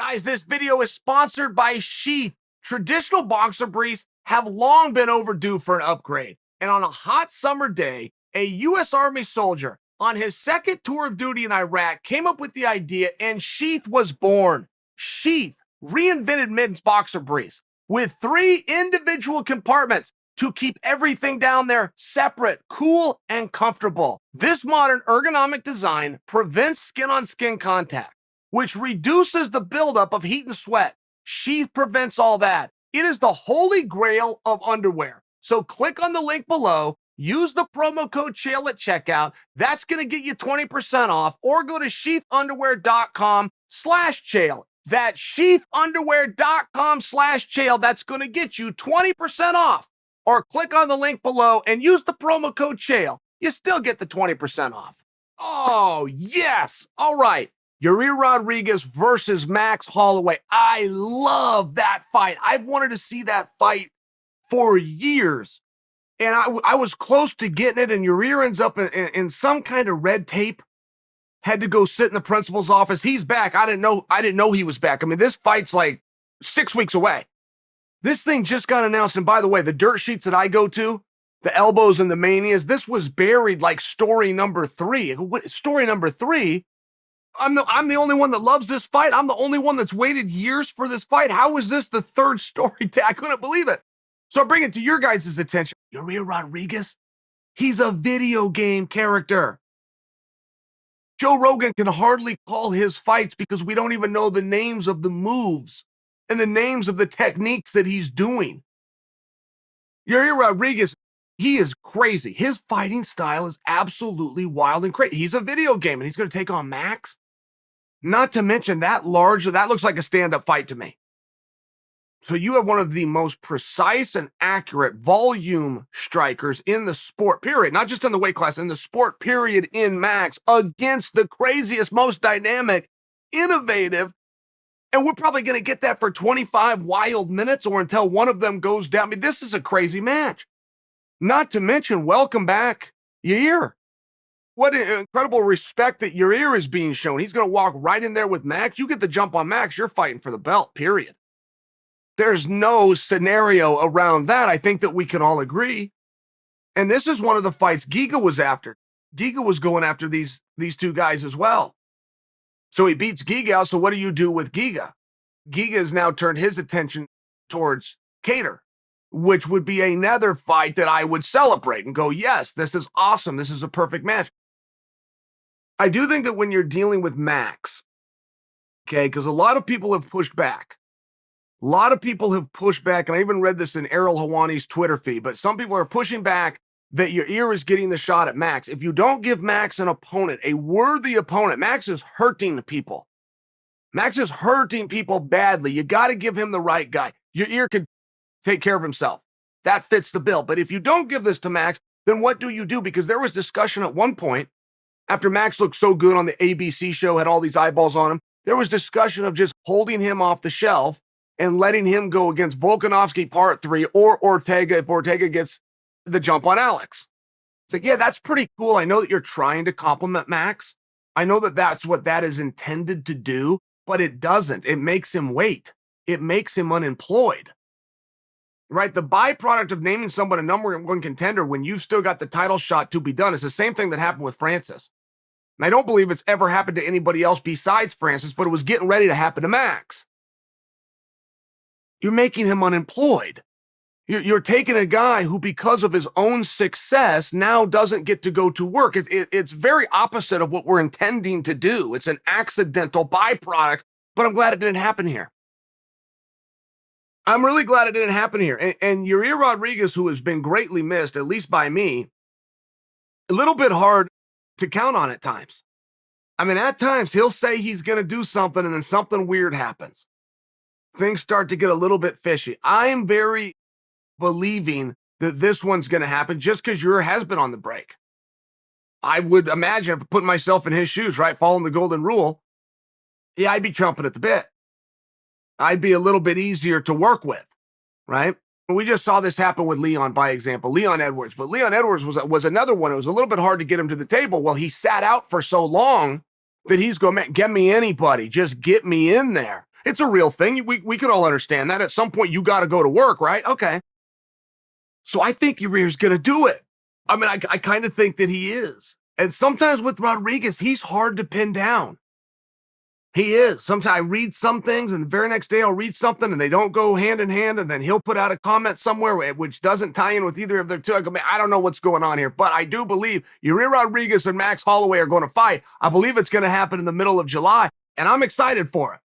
Guys, this video is sponsored by Sheath. Traditional boxer briefs have long been overdue for an upgrade. And on a hot summer day, a U.S. Army soldier on his second tour of duty in Iraq came up with the idea, and Sheath was born. Sheath reinvented men's boxer briefs with 3 individual compartments to keep everything down there separate, cool, and comfortable. This modern ergonomic design prevents skin-on-skin contact, which reduces the buildup of heat and sweat. Sheath prevents all that. It is the holy grail of underwear. So click on the link below, use the promo code Chael at checkout. That's going to get you 20% off, or go to sheathunderwear.com/Chael. That's sheathunderwear.com/Chael. That's going to get you 20% off. Or click on the link below and use the promo code Chael. You still get the 20% off. Oh, yes. All right. Yair Rodriguez versus Max Hollloway. I love that fight. I've wanted to see that fight for years. And I was close to getting it, and Yair ends up in some kind of red tape. Had to go sit in the principal's office. He's back. I didn't know he was back. I mean, this fight's like 6 weeks away. This thing just got announced. And by the way, the dirt sheets that I go to, the elbows and the manias, this was buried like story number 3. What, story number 3? I'm the only one that loves this fight. I'm the only one that's waited years for this fight. How is this the 3rd story? I couldn't believe it. So I bring it to your guys' attention. Yair Rodriguez, he's a video game character. Joe Rogan can hardly call his fights because we don't even know the names of the moves and the names of the techniques that he's doing. Yair Rodriguez, he is crazy. His fighting style is absolutely wild and crazy. He's a video game, and he's going to take on Max. Not to mention that looks like a stand-up fight to me. So you have one of the most precise and accurate volume strikers in the sport, period. Not just in the weight class, in the sport, period, in Max, against the craziest, most dynamic, innovative. And we're probably going to get that for 25 wild minutes or until one of them goes down. I mean, this is a crazy match. Not to mention, welcome back, Yair. What an incredible respect that Yair is being shown. He's going to walk right in there with Max. You get the jump on Max, you're fighting for the belt, period. There's no scenario around that. I think that we can all agree. And this is one of the fights Giga was after. Giga was going after these 2 guys as well. So he beats Giga out. So what do you do with Giga? Giga has now turned his attention towards Cater, which would be another fight that I would celebrate and go, yes, this is awesome. This is a perfect match. I do think that when you're dealing with Max, okay, because a lot of people have pushed back. A lot of people have pushed back, and I even read this in Errol Hawani's Twitter feed, but some people are pushing back that Yair is getting the shot at Max. If you don't give Max an opponent, a worthy opponent, Max is hurting people. Max is hurting people badly. You got to give him the right guy. Yair could take care of himself. That fits the bill. But if you don't give this to Max, then what do you do? Because there was discussion at one point, after Max looked so good on the ABC show, had all these eyeballs on him, there was discussion of just holding him off the shelf and letting him go against Volkanovski Part 3 or Ortega if Ortega gets the jump on Alex. It's like, yeah, that's pretty cool. I know that you're trying to compliment Max. I know that that's what that is intended to do, but it doesn't. It makes him wait. It makes him unemployed. Right? The byproduct of naming someone a #1 contender when you've still got the title shot to be done is the same thing that happened with Francis. And I don't believe it's ever happened to anybody else besides Francis, but it was getting ready to happen to Max. You're making him unemployed. You're taking a guy who, because of his own success, now doesn't get to go to work. It's very opposite of what we're intending to do. It's an accidental byproduct, but I'm glad it didn't happen here. I'm really glad it didn't happen here. And Yair Rodriguez, who has been greatly missed, at least by me, a little bit hard to count on at times. I mean, at times he'll say he's going to do something and then something weird happens. Things start to get a little bit fishy. I'm very believing that this one's going to happen just because Yair has been on the break. I would imagine, if I put myself in his shoes, right, following the golden rule, yeah, I'd be chomping at the bit. I'd be a little bit easier to work with, right? We just saw this happen with Leon, by example, Leon Edwards. But Leon Edwards was another one. It was a little bit hard to get him to the table. Well, he sat out for so long that he's going, man, get me anybody. Just get me in there. It's a real thing. We could all understand that. At some point, you got to go to work, right? Okay. So I think Yair's going to do it. I mean, I kind of think that he is. And sometimes with Rodriguez, he's hard to pin down. He is. Sometimes I read some things, and the very next day I'll read something, and they don't go hand in hand, and then he'll put out a comment somewhere which doesn't tie in with either of their two. I go, man, I don't know what's going on here, but I do believe Yair Rodriguez and Max Hollloway are going to fight. I believe it's going to happen in the middle of July, and I'm excited for it.